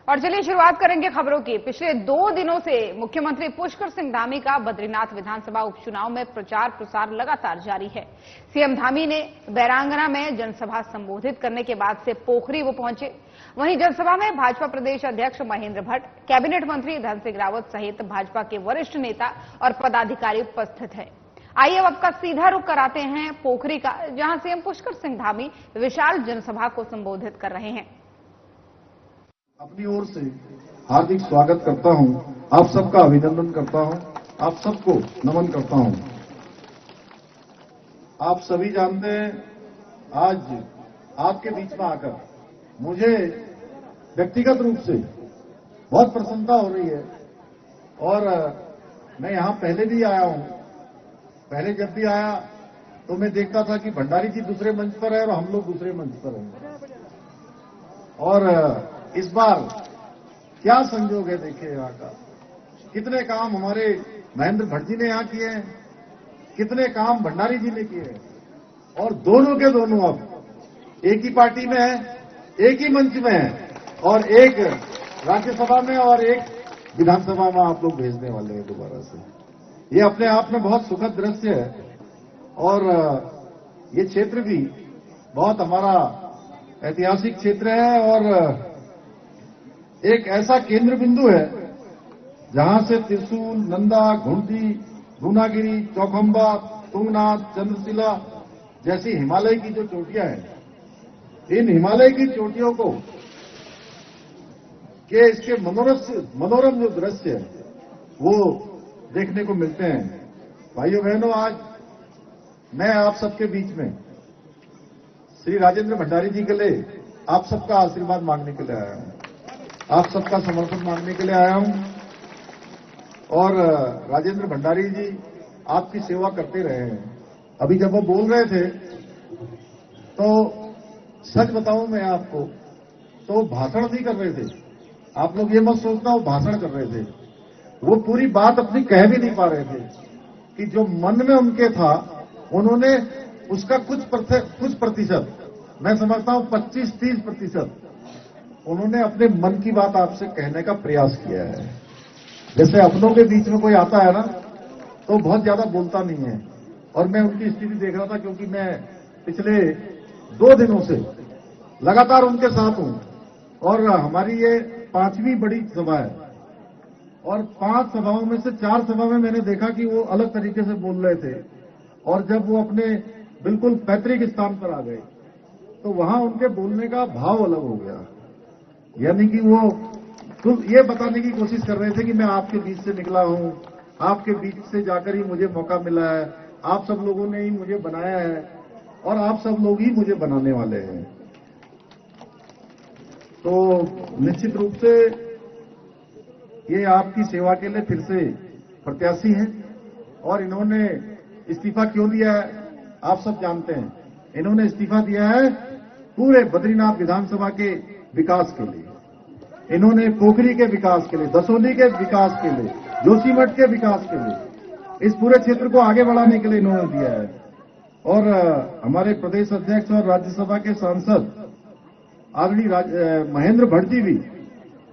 और चलिए शुरुआत करेंगे खबरों की। पिछले 2 दिनों से मुख्यमंत्री पुष्कर सिंह धामी का बद्रीनाथ विधानसभा उपचुनाव में प्रचार प्रसार लगातार जारी है। सीएम धामी ने बैरांगना में जनसभा संबोधित करने के बाद से पोखरी वो पहुंचे। वहीं जनसभा में भाजपा प्रदेश अध्यक्ष महेंद्र भट्ट, कैबिनेट मंत्री धन सिंह रावत सहित भाजपा के वरिष्ठ नेता और पदाधिकारी उपस्थित हैं। आइए अब का सीधा रुख कराते हैं पोखरी का, जहां सीएम पुष्कर सिंह धामी विशाल जनसभा को संबोधित कर रहे हैं। अपनी ओर से हार्दिक स्वागत करता हूं, आप सबका अभिनंदन करता हूं, आप सबको नमन करता हूं। आप सभी जानते हैं, आज आपके बीच में आकर मुझे व्यक्तिगत रूप से बहुत प्रसन्नता हो रही है। और मैं यहां पहले भी आया हूं। पहले जब भी आया तो मैं देखता था कि भंडारी जी दूसरे मंच पर है और हम लोग दूसरे मंच पर हैं। और इस बार क्या संजोग है, देखिए यहाँ का कितने काम हमारे महेंद्र भट्ट जी ने यहाँ किए हैं, कितने काम भंडारी जी ने किए हैं, और दोनों के दोनों अब एक ही पार्टी में है, एक ही मंच में है, और एक राज्यसभा में और एक विधानसभा में आप लोग भेजने वाले हैं दोबारा से। ये अपने आप में बहुत सुखद दृश्य है। और ये क्षेत्र भी बहुत हमारा ऐतिहासिक क्षेत्र है और एक ऐसा केंद्र बिंदु है जहां से त्रिशूल, नंदा, घुंटी, गुनागिरी, चौखंबा, तुंगनाथ, चंद्रशिला जैसी हिमालय की जो चोटियां हैं, इन हिमालय की चोटियों को के इसके मनोरम जो दृश्य है वो देखने को मिलते हैं। भाइयों बहनों, आज मैं आप सबके बीच में श्री राजेंद्र भंडारी जी के लिए आप सबका आशीर्वाद मांगने के लिए आया हूं, आप सबका समर्थन मांगने के लिए आया हूं। और राजेंद्र भंडारी जी आपकी सेवा करते रहे हैं। अभी जब वो बोल रहे थे तो सच बताऊं मैं आपको, तो भाषण नहीं कर रहे थे। आप लोग ये मत सोचना वो भाषण कर रहे थे, वो पूरी बात अपनी कह भी नहीं पा रहे थे कि जो मन में उनके था उन्होंने उसका कुछ प्रतिशत, मैं समझता हूं 25-30% उन्होंने अपने मन की बात आपसे कहने का प्रयास किया है। जैसे अपनों के बीच में कोई आता है ना तो बहुत ज्यादा बोलता नहीं है, और मैं उनकी स्थिति देख रहा था क्योंकि मैं पिछले 2 दिनों से लगातार उनके साथ हूं। और हमारी ये 5वीं बड़ी सभा है, और 5 सभाओं में से 4 सभा में मैंने देखा कि वो अलग तरीके से बोल रहे थे, और जब वो अपने बिल्कुल पैतृक स्थान पर आ गए तो वहां उनके बोलने का भाव अलग हो गया। यानी कि वो तो ये बताने की कोशिश कर रहे थे कि मैं आपके बीच से निकला हूं, आपके बीच से जाकर ही मुझे मौका मिला है, आप सब लोगों ने ही मुझे बनाया है और आप सब लोग ही मुझे बनाने वाले हैं। तो निश्चित रूप से ये आपकी सेवा के लिए फिर से प्रत्याशी हैं। और इन्होंने इस्तीफा क्यों दिया है आप सब जानते हैं। इन्होंने इस्तीफा दिया है पूरे बद्रीनाथ विधानसभा के विकास के लिए, इन्होंने पोखरी के विकास के लिए, दसोली के विकास के लिए, जोशीमठ के विकास के लिए, इस पूरे क्षेत्र को आगे बढ़ाने के लिए इन्होंने दिया है। और हमारे प्रदेश अध्यक्ष और राज्यसभा के सांसद आदरणीय महेंद्र भट्ट जी भी,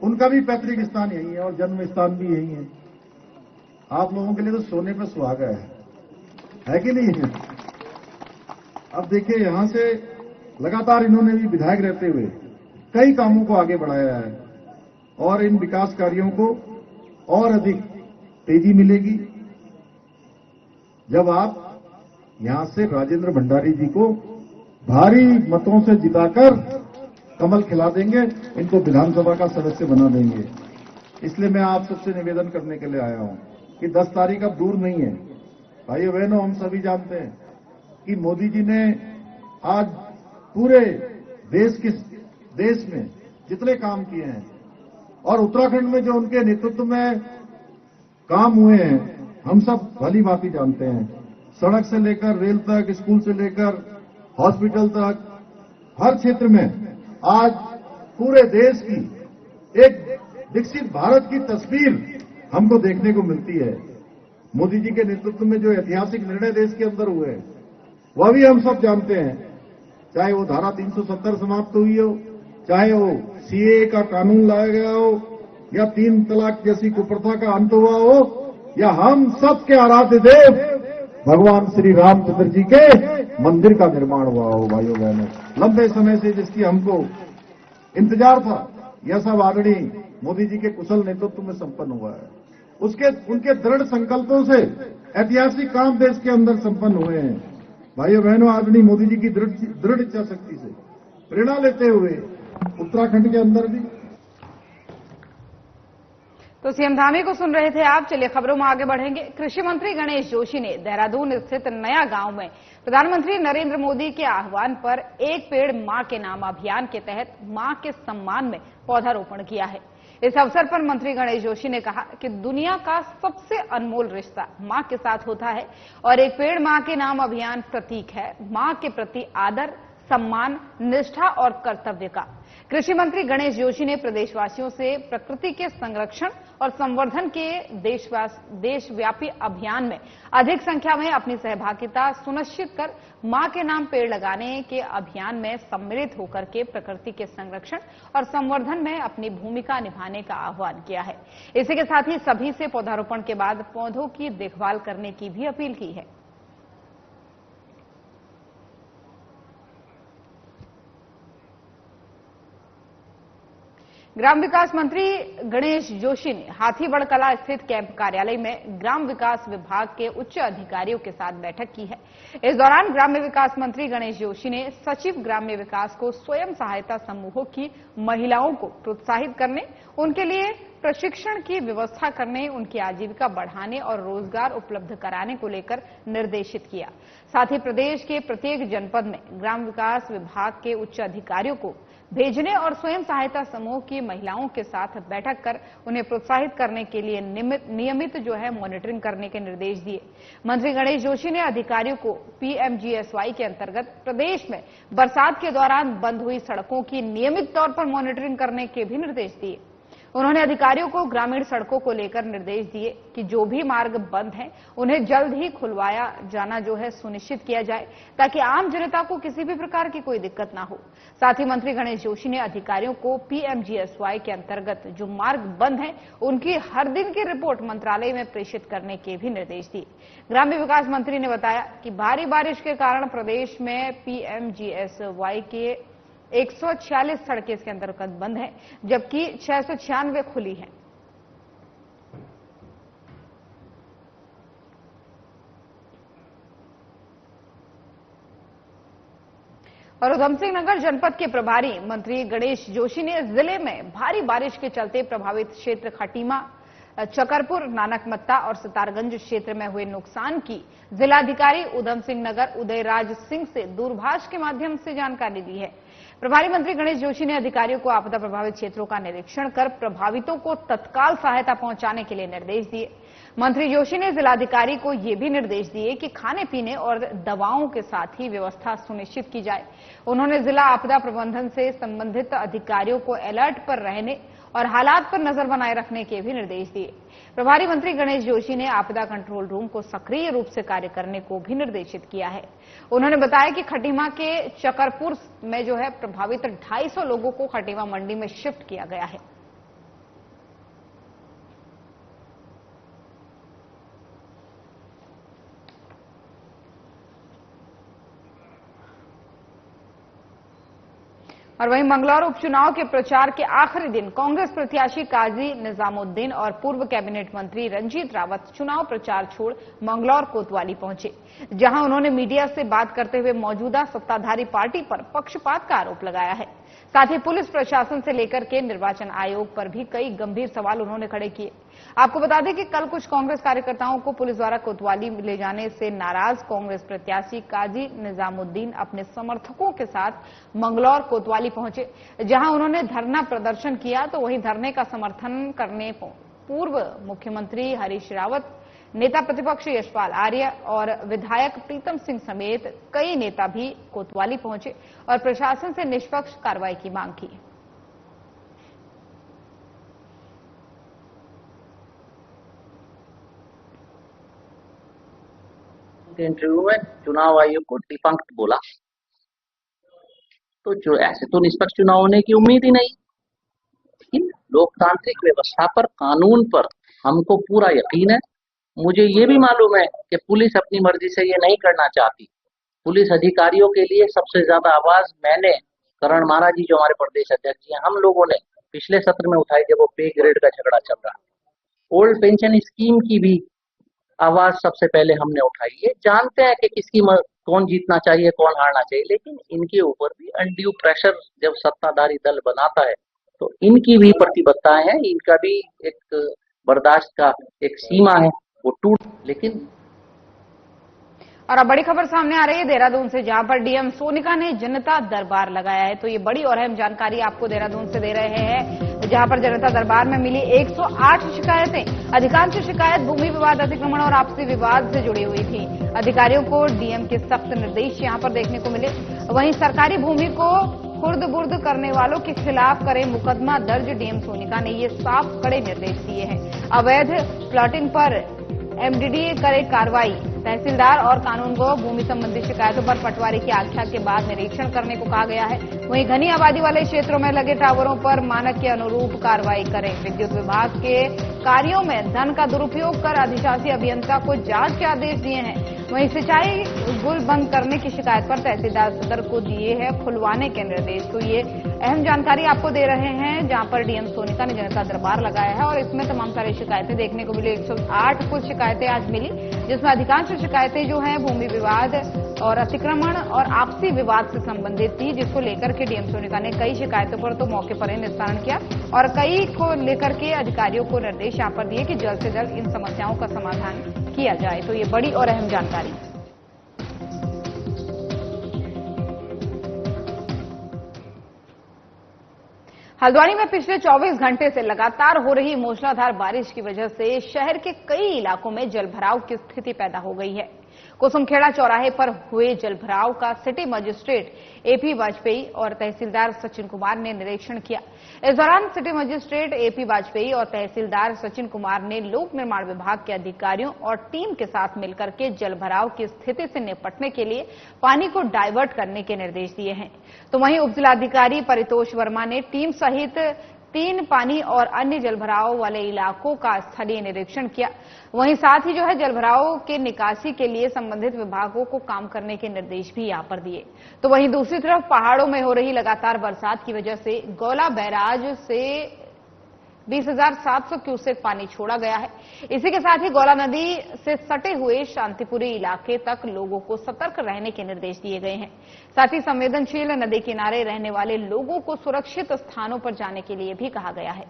उनका भी पैतृक स्थान यही है और जन्म स्थान भी यही है। आप लोगों के लिए तो सोने पर सुहागा है कि नहीं है। अब देखिए, यहां से लगातार इन्होंने भी विधायक रहते हुए कई कामों को आगे बढ़ाया है, और इन विकास कार्यों को और अधिक तेजी मिलेगी जब आप यहां से राजेंद्र भंडारी जी को भारी मतों से जिताकर कमल खिला देंगे, इनको विधानसभा का सदस्य बना देंगे। इसलिए मैं आप सबसे निवेदन करने के लिए आया हूं कि 10 तारीख अब दूर नहीं है। भाइयों बहनों, हम सभी जानते हैं कि मोदी जी ने आज पूरे देश में जितने काम किए हैं, और उत्तराखंड में जो उनके नेतृत्व में काम हुए हैं, हम सब भली भांति जानते हैं। सड़क से लेकर रेल तक, स्कूल से लेकर हॉस्पिटल तक, हर क्षेत्र में आज पूरे देश की एक विकसित भारत की तस्वीर हमको देखने को मिलती है। मोदी जी के नेतृत्व में जो ऐतिहासिक निर्णय देश के अंदर हुए हैं वह भी हम सब जानते हैं, चाहे वो धारा 370 समाप्त हुई हो, चाहे वो सीए का कानून लाया गया हो या 3 तलाक जैसी कुप्रथा का अंत हुआ हो या हम सबके आराध्य देव भगवान श्री रामचंद्र जी के मंदिर का निर्माण हुआ हो। भाइयों बहनों, लंबे समय से जिसकी हमको इंतजार था, यह सब आदरणीय मोदी जी के कुशल नेतृत्व में संपन्न हुआ है। उनके दृढ़ संकल्पों से ऐतिहासिक काम देश के अंदर संपन्न हुए हैं। भाइयों बहनों, आदरणीय मोदी जी की दृढ़ इच्छा शक्ति से प्रेरणा लेते हुए उत्तराखंड के अंदर भी। तो सीएम धामी को सुन रहे थे आप। चलिए खबरों में आगे बढ़ेंगे। कृषि मंत्री गणेश जोशी ने देहरादून स्थित नया गांव में प्रधानमंत्री नरेंद्र मोदी के आह्वान पर एक पेड़ मां के नाम अभियान के तहत मां के सम्मान में पौधारोपण किया है। इस अवसर पर मंत्री गणेश जोशी ने कहा कि दुनिया का सबसे अनमोल रिश्ता मां के साथ होता है और एक पेड़ मां के नाम अभियान प्रतीक है मां के प्रति आदर, सम्मान, निष्ठा और कर्तव्य का। कृषि मंत्री गणेश जोशी ने प्रदेशवासियों से प्रकृति के संरक्षण और संवर्धन के देशव्यापी अभियान में अधिक संख्या में अपनी सहभागिता सुनिश्चित कर मां के नाम पेड़ लगाने के अभियान में सम्मिलित होकर के प्रकृति के संरक्षण और संवर्धन में अपनी भूमिका निभाने का आह्वान किया है। इसी के साथ ही सभी से पौधारोपण के बाद पौधों की देखभाल करने की भी अपील की है। ग्राम विकास मंत्री गणेश जोशी ने हाथीबड़ कला स्थित कैंप कार्यालय में ग्राम विकास विभाग के उच्च अधिकारियों के साथ बैठक की है। इस दौरान ग्राम्य विकास मंत्री गणेश जोशी ने सचिव ग्राम्य विकास को स्वयं सहायता समूहों की महिलाओं को प्रोत्साहित करने, उनके लिए प्रशिक्षण की व्यवस्था करने, उनकी आजीविका बढ़ाने और रोजगार उपलब्ध कराने को लेकर निर्देशित किया। साथ ही प्रदेश के प्रत्येक जनपद में ग्राम विकास विभाग के उच्च अधिकारियों को भेजने और स्वयं सहायता समूह की महिलाओं के साथ बैठक कर उन्हें प्रोत्साहित करने के लिए नियमित मॉनिटरिंग करने के निर्देश दिए। मंत्री गणेश जोशी ने अधिकारियों को पीएमजीएसवाई के अंतर्गत प्रदेश में बरसात के दौरान बंद हुई सड़कों की नियमित तौर पर मॉनिटरिंग करने के भी निर्देश दिए। उन्होंने अधिकारियों को ग्रामीण सड़कों को लेकर निर्देश दिए कि जो भी मार्ग बंद हैं उन्हें जल्द ही खुलवाया जाना सुनिश्चित किया जाए ताकि आम जनता को किसी भी प्रकार की कोई दिक्कत ना हो। साथ ही मंत्री गणेश जोशी ने अधिकारियों को पीएमजीएसवाई के अंतर्गत जो मार्ग बंद हैं उनकी हर दिन की रिपोर्ट मंत्रालय में प्रेषित करने के भी निर्देश दिए। ग्राम्य विकास मंत्री ने बताया कि भारी बारिश के कारण प्रदेश में पीएमजीएसवाई के 146 सड़कें इसके अंतर्गत बंद हैं, जबकि 696 खुली हैं। और उधमसिंह नगर जनपद के प्रभारी मंत्री गणेश जोशी ने जिले में भारी बारिश के चलते प्रभावित क्षेत्र खटीमा, चकरपुर, नानकमत्ता और सितारगंज क्षेत्र में हुए नुकसान की जिलाधिकारी उधमसिंह नगर उदयराज सिंह से दूरभाष के माध्यम से जानकारी दी है। प्रभारी मंत्री गणेश जोशी ने अधिकारियों को आपदा प्रभावित क्षेत्रों का निरीक्षण कर प्रभावितों को तत्काल सहायता पहुंचाने के लिए निर्देश दिए। मंत्री जोशी ने जिलाधिकारी को ये भी निर्देश दिए कि खाने पीने और दवाओं के साथ ही व्यवस्था सुनिश्चित की जाए। उन्होंने जिला आपदा प्रबंधन से संबंधित अधिकारियों को अलर्ट पर रहने और हालात पर नजर बनाए रखने के भी निर्देश दिए। प्रभारी मंत्री गणेश जोशी ने आपदा कंट्रोल रूम को सक्रिय रूप से कार्य करने को भी निर्देशित किया है। उन्होंने बताया कि खटीमा के चकरपुर में प्रभावित 250 लोगों को खटीमा मंडी में शिफ्ट किया गया है। और वहीं मंगलौर उपचुनाव के प्रचार के आखिरी दिन कांग्रेस प्रत्याशी काजी निजामुद्दीन और पूर्व कैबिनेट मंत्री रंजीत रावत चुनाव प्रचार छोड़ मंगलौर कोतवाली पहुंचे, जहां उन्होंने मीडिया से बात करते हुए मौजूदा सत्ताधारी पार्टी पर पक्षपात का आरोप लगाया है। साथ ही पुलिस प्रशासन से लेकर के निर्वाचन आयोग पर भी कई गंभीर सवाल उन्होंने खड़े किए। आपको बता दें कि कल कुछ कांग्रेस कार्यकर्ताओं को पुलिस द्वारा कोतवाली ले जाने से नाराज कांग्रेस प्रत्याशी काजी निजामुद्दीन अपने समर्थकों के साथ मंगलौर कोतवाली पहुंचे, जहां उन्होंने धरना प्रदर्शन किया। तो वहीं धरने का समर्थन करने पूर्व मुख्यमंत्री हरीश रावत, नेता प्रतिपक्ष यशपाल आर्य और विधायक प्रीतम सिंह समेत कई नेता भी कोतवाली पहुंचे और प्रशासन से निष्पक्ष कार्रवाई की मांग की। इंटरव्यू में चुनाव आयोग को डिफंक्ट बोला, तो जो ऐसे तो निष्पक्ष चुनाव होने की उम्मीद ही नहीं। लोकतांत्रिक व्यवस्था पर, कानून पर हमको पूरा यकीन है। मुझे ये भी मालूम है कि पुलिस अपनी मर्जी से ये नहीं करना चाहती। पुलिस अधिकारियों के लिए सबसे ज्यादा आवाज मैंने, करण महाराज जी जो हमारे प्रदेश अध्यक्ष जी हैं, हम लोगों ने पिछले सत्र में उठाई जब वो पे ग्रेड का झगड़ा चल रहा। ओल्ड पेंशन स्कीम की भी आवाज सबसे पहले हमने उठाई। ये जानते हैं कि कौन जीतना चाहिए, कौन हारना चाहिए, लेकिन इनके ऊपर भी अनड्यू प्रेशर जब सत्ताधारी दल बनाता है तो इनकी भी प्रतिबद्धताएं हैं, इनका भी एक बर्दाश्त का एक सीमा है, वो टूट। लेकिन और अब बड़ी खबर सामने आ रही है देहरादून से, जहां पर डीएम सोनिका ने जनता दरबार लगाया है। तो ये बड़ी और अहम जानकारी आपको देहरादून से दे रहे हैं, जहां पर जनता दरबार में मिली 108 शिकायतें। अधिकांश शिकायत भूमि विवाद, अतिक्रमण और आपसी विवाद से जुड़ी हुई थी। अधिकारियों को डीएम के सख्त निर्देश यहां पर देखने को मिले। वहीं सरकारी भूमि को खुर्द बुर्द करने वालों के खिलाफ करें मुकदमा दर्ज। डीएम सोनिका ने ये साफ कड़े निर्देश दिए हैं। अवैध प्लॉटिंग पर एमडीडीए करे कार्रवाई। तहसीलदार और कानूनगो भूमि संबंधी शिकायतों पर पटवारी की आख्या के बाद निरीक्षण करने को कहा गया है। वहीं घनी आबादी वाले क्षेत्रों में लगे टावरों पर मानक के अनुरूप कार्रवाई करें। विद्युत विभाग के कार्यों में धन का दुरुपयोग कर अधिशासी अभियंता को जांच के आदेश दिए हैं। वहीं सिंचाई गुल बंद करने की शिकायत पर तहसीलदार सदर को दिए हैं खुलवाने के निर्देश। तो ये अहम जानकारी आपको दे रहे हैं, जहां पर डीएम सोनिका ने जनता दरबार लगाया है और इसमें तमाम सारी शिकायतें देखने को मिली। 108 कुल शिकायतें आज मिली, जिसमें अधिकांश शिकायतें जो हैं भूमि विवाद और अतिक्रमण और आपसी विवाद से संबंधित थी, जिसको लेकर के डीएम सोनिका ने कई शिकायतों पर तो मौके पर ही निस्तारण किया और कई को लेकर के अधिकारियों को निर्देश यहां पर दिए कि जल्द से जल्द इन समस्याओं का समाधान किया जाए। तो ये बड़ी और अहम जानकारी। हल्द्वानी में पिछले 24 घंटे से लगातार हो रही मूसलाधार बारिश की वजह से शहर के कई इलाकों में जलभराव की स्थिति पैदा हो गई है। कुसुमखेड़ा चौराहे पर हुए जलभराव का सिटी मजिस्ट्रेट एपी वाजपेयी और तहसीलदार सचिन कुमार ने निरीक्षण किया। इस दौरान सिटी मजिस्ट्रेट एपी वाजपेयी और तहसीलदार सचिन कुमार ने लोक निर्माण विभाग के अधिकारियों और टीम के साथ मिलकर के जलभराव की स्थिति से निपटने के लिए पानी को डायवर्ट करने के निर्देश दिए हैं। तो वहीं उपजिलाधिकारी परितोष वर्मा ने टीम सहित 3 पानी और अन्य जलभराव वाले इलाकों का स्थलीय निरीक्षण किया। वहीं साथ ही जो है जलभराव के निकासी के लिए संबंधित विभागों को काम करने के निर्देश भी यहां पर दिए। तो वहीं दूसरी तरफ पहाड़ों में हो रही लगातार बरसात की वजह से गौला बैराज से 20,700 क्यूसेक पानी छोड़ा गया है। इसी के साथ ही गौला नदी से सटे हुए शांतिपुरी इलाके तक लोगों को सतर्क रहने के निर्देश दिए गए हैं। साथ ही संवेदनशील नदी किनारे रहने वाले लोगों को सुरक्षित स्थानों पर जाने के लिए भी कहा गया है।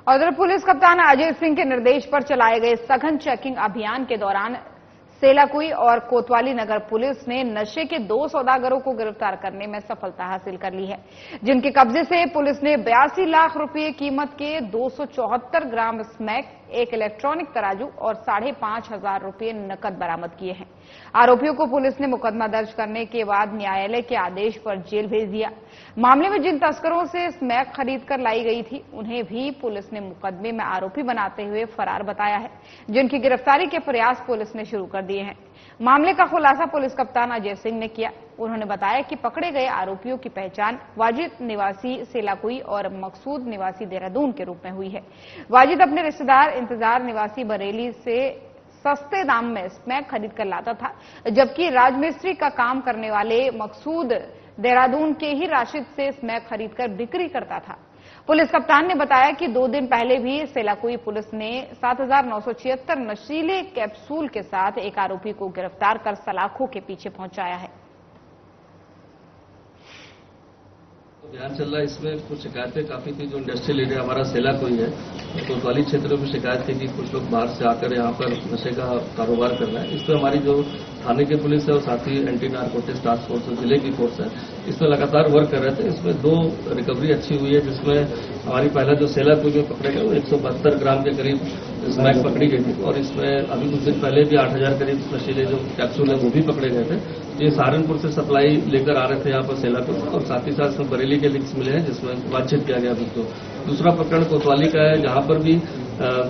उधर पुलिस कप्तान अजय सिंह के निर्देश पर चलाए गए सघन चेकिंग अभियान के दौरान सेलाकुई और कोतवाली नगर पुलिस ने नशे के 2 सौदागरों को गिरफ्तार करने में सफलता हासिल कर ली है, जिनके कब्जे से पुलिस ने 82 लाख रुपए कीमत के 274 ग्राम स्मैक, एक इलेक्ट्रॉनिक तराजू और 5,500 रुपए नकद बरामद किए हैं। आरोपियों को पुलिस ने मुकदमा दर्ज करने के बाद न्यायालय के आदेश पर जेल भेज दिया। मामले में जिन तस्करों से स्मैक खरीद कर लाई गई थी, उन्हें भी पुलिस ने मुकदमे में आरोपी बनाते हुए फरार बताया है, जिनकी गिरफ्तारी के प्रयास पुलिस ने शुरू कर दिए हैं। मामले का खुलासा पुलिस कप्तान अजय सिंह ने किया। उन्होंने बताया कि पकड़े गए आरोपियों की पहचान वाजिद निवासी सेलाकुई और मकसूद निवासी देहरादून के रूप में हुई है। वाजिद अपने रिश्तेदार इंतजार निवासी बरेली से सस्ते दाम में स्मैक खरीद कर लाता था, जबकि राजमिस्त्री का काम करने वाले मकसूद देहरादून के ही राशिद से स्मैक खरीदकर बिक्री करता था। पुलिस कप्तान ने बताया कि 2 दिन पहले भी सेलाकुई पुलिस ने 7,976 नशीले कैप्सूल के साथ एक आरोपी को गिरफ्तार कर सलाखों के पीछे पहुंचाया है। अभियान चल रहा है, इसमें कुछ शिकायतें काफी थी। जो इंडस्ट्रियल एरिया हमारा सेलाकुई है, कोतवाली क्षेत्रों में शिकायत थी कि कुछ लोग बाहर से आकर यहाँ पर नशे का कारोबार कर रहे हैं। इस पर हमारी जो थाने की पुलिस है और साथ ही एंटी नारकोटिक्स टास्क फोर्स और जिले की फोर्स है, इसमें लगातार वर्क कर रहे थे। इसमें 2 रिकवरी अच्छी हुई है, जिसमें हमारी पहला जो सेलाकुई में पकड़े गए वो 172 ग्राम के करीब स्मैक पकड़ी गई थी और इसमें अभी कुछ दिन पहले भी 8,000 करीब नशीले जो कैप्सूल है वो भी पकड़े गए थे। ये सहारनपुर से सप्लाई लेकर आ रहे थे यहाँ पर सेला को, और साथ ही साथ इसमें बरेली के लिंक्स मिले हैं जिसमें बातचीत किया गया तो। दूसरा प्रकरण कोतवाली का है, जहां पर भी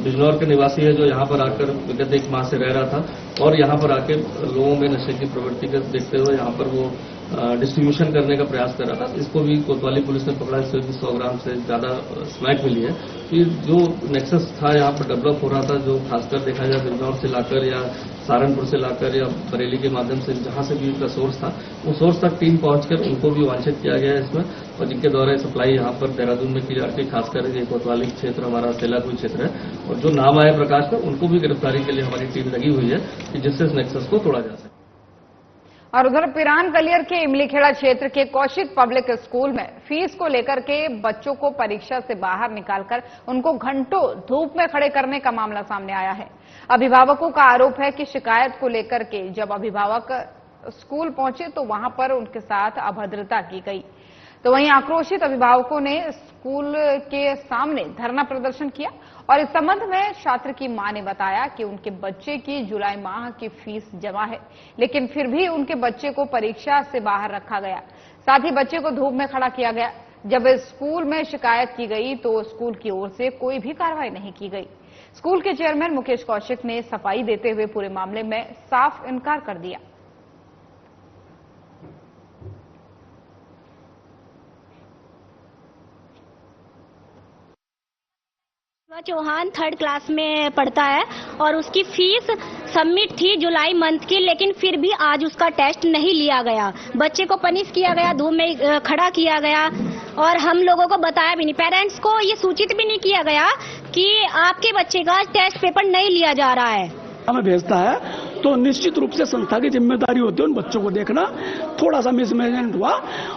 बिजनौर के निवासी है जो यहाँ पर आकर विगत 1 माह से रह रहा था और यहाँ पर आके लोगों में नशे की प्रवृत्ति को देखते हुए यहाँ पर वो डिस्ट्रीब्यूशन करने का प्रयास कर रहा था। इसको भी कोतवाली पुलिस ने पकड़ा, इससे भी 100 ग्राम से ज्यादा स्मैक मिली है। कि जो नेक्सस था यहाँ पर डेवलप हो रहा था, जो खासकर देखा जाए बिजनौर से लाकर या सहारनपुर से लाकर या बरेली के माध्यम से जहां से भी उनका सोर्स था, वो सोर्स तक टीम पहुंचकर उनको भी वांछित किया गया है इसमें, और जिनके द्वारा सप्लाई यहाँ पर देहरादून में की जाती है। खासकर ये कोतवाली क्षेत्र हमारा सेलाकुई क्षेत्र है, और जो नाम आए प्रकाश पर उनको भी गिरफ्तारी के लिए हमारी टीम लगी हुई है कि जिससे इस नेक्सस को तोड़ा जा सके। और उधर पिरान कलियर के इमलीखेड़ा क्षेत्र के कौशिक पब्लिक स्कूल में फीस को लेकर के बच्चों को परीक्षा से बाहर निकालकर उनको घंटों धूप में खड़े करने का मामला सामने आया है। अभिभावकों का आरोप है कि शिकायत को लेकर के जब अभिभावक स्कूल पहुंचे तो वहां पर उनके साथ अभद्रता की गई। तो वहीं आक्रोशित अभिभावकों ने स्कूल के सामने धरना प्रदर्शन किया और इस संबंध में छात्र की मां ने बताया कि उनके बच्चे की जुलाई माह की फीस जमा है, लेकिन फिर भी उनके बच्चे को परीक्षा से बाहर रखा गया। साथ ही बच्चे को धूप में खड़ा किया गया। जब स्कूल में शिकायत की गई तो स्कूल की ओर से कोई भी कार्रवाई नहीं की गई। स्कूल के चेयरमैन मुकेश कौशिक ने सफाई देते हुए पूरे मामले में साफ इनकार कर दिया। चौहान 3rd क्लास में पढ़ता है और उसकी फीस सबमिट थी जुलाई मंथ की, लेकिन फिर भी आज उसका टेस्ट नहीं लिया गया। बच्चे को पनिश किया गया, धूप में खड़ा किया गया और हम लोगों को बताया भी नहीं। पेरेंट्स को ये सूचित भी नहीं किया गया कि आपके बच्चे का टेस्ट पेपर नहीं लिया जा रहा है। हमें भेजता है तो निश्चित रूप से संस्था की जिम्मेदारी होती है उन बच्चों को देखना। थोड़ा सा मिसमैनेजमेंट हुआ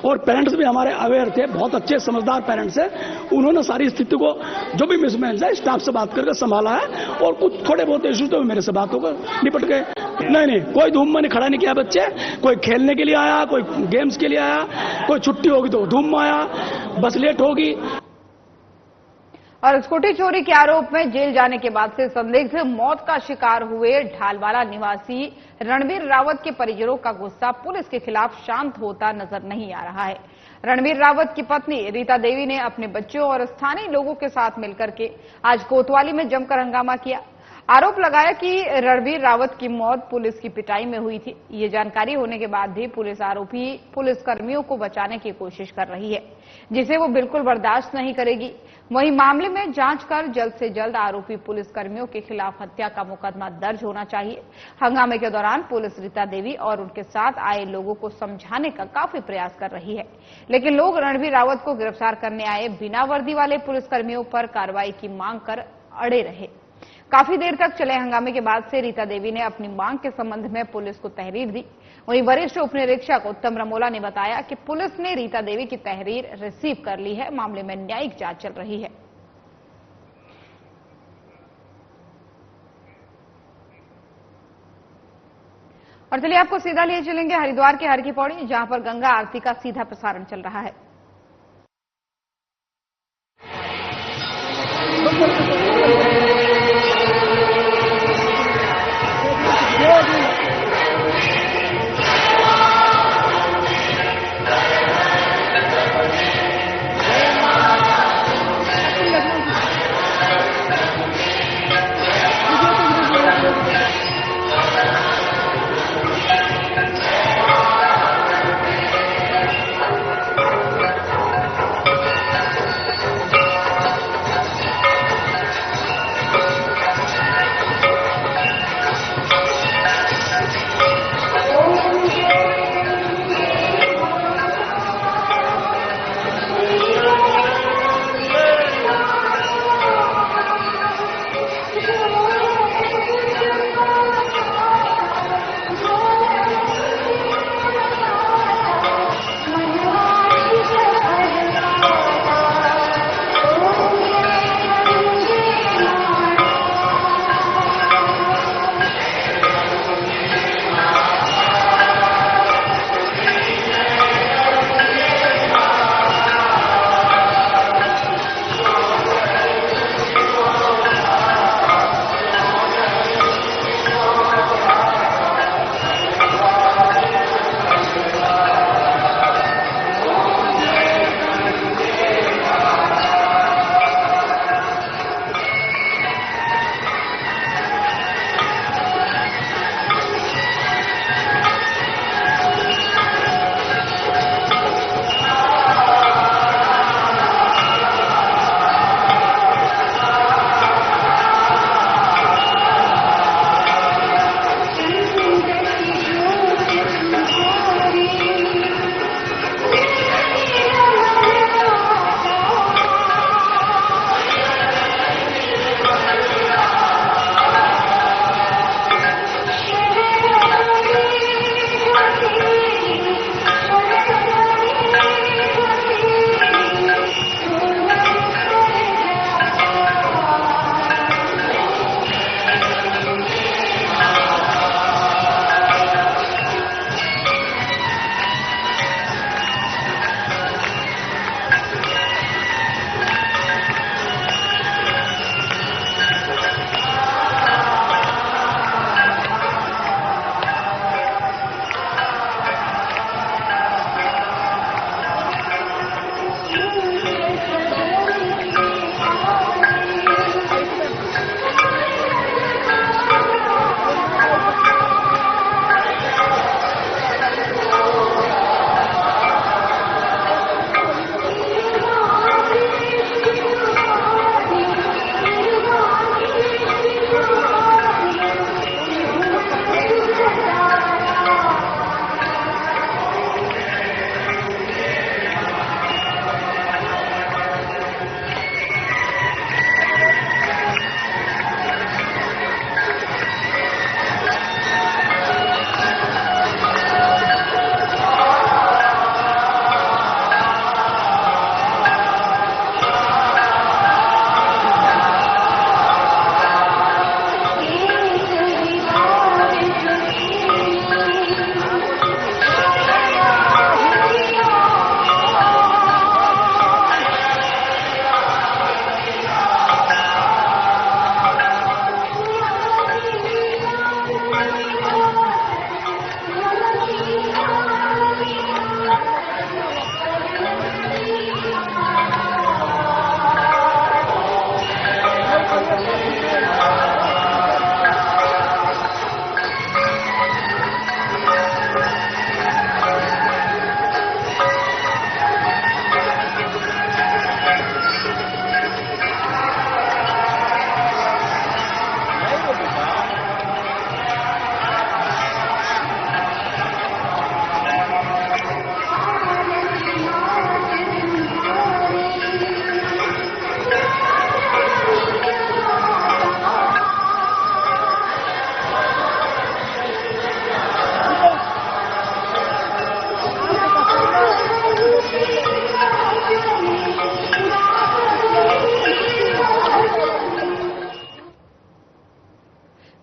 और पेरेंट्स भी हमारे अवेयर थे, बहुत अच्छे समझदार पेरेंट्स हैं। उन्होंने सारी स्थिति को जो भी मिसमैनेज है स्टाफ से बात करके संभाला है और कुछ थोड़े बहुत इश्यू तो मेरे से बात होकर निपट गए। नहीं, कोई धूम में खड़ा नहीं किया बच्चे। कोई खेलने के लिए आया, कोई गेम्स के लिए आया, कोई छुट्टी होगी तो धूम में आया, बस लेट होगी। और स्कूटी चोरी के आरोप में जेल जाने के बाद से संदिग्ध मौत का शिकार हुए ढालवाला निवासी रणवीर रावत के परिजनों का गुस्सा पुलिस के खिलाफ शांत होता नजर नहीं आ रहा है। रणवीर रावत की पत्नी रीता देवी ने अपने बच्चों और स्थानीय लोगों के साथ मिलकर के आज कोतवाली में जमकर हंगामा किया। आरोप लगाया कि रणवीर रावत की मौत पुलिस की पिटाई में हुई थी। ये जानकारी होने के बाद भी पुलिस आरोपी पुलिसकर्मियों को बचाने की कोशिश कर रही है, जिसे वो बिल्कुल बर्दाश्त नहीं करेगी। वहीं मामले में जांच कर जल्द से जल्द आरोपी पुलिसकर्मियों के खिलाफ हत्या का मुकदमा दर्ज होना चाहिए। हंगामे के दौरान पुलिस रीता देवी और उनके साथ आए लोगों को समझाने का काफी प्रयास कर रही है, लेकिन लोग रणवीर रावत को गिरफ्तार करने आए बिना वर्दी वाले पुलिसकर्मियों पर कार्रवाई की मांग कर अड़े रहे। काफी देर तक चले हंगामे के बाद से रीता देवी ने अपनी मांग के संबंध में पुलिस को तहरीर दी। वहीं वरिष्ठ उप निरीक्षक उत्तम रमोला ने बताया कि पुलिस ने रीता देवी की तहरीर रिसीव कर ली है। मामले में न्यायिक जांच चल रही है। और चलिए आपको सीधा लिए चलेंगे हरिद्वार के हर की पौड़ी, जहां पर गंगा आरती का सीधा प्रसारण चल रहा है।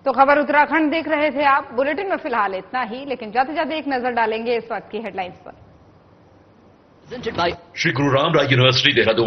तो खबर उत्तराखंड देख रहे थे आप। बुलेटिन में फिलहाल इतना ही, लेकिन जाते जाते एक नजर डालेंगे इस वक्त की हेडलाइंस पर। श्री गुरु रामराय यूनिवर्सिटी देहरादून।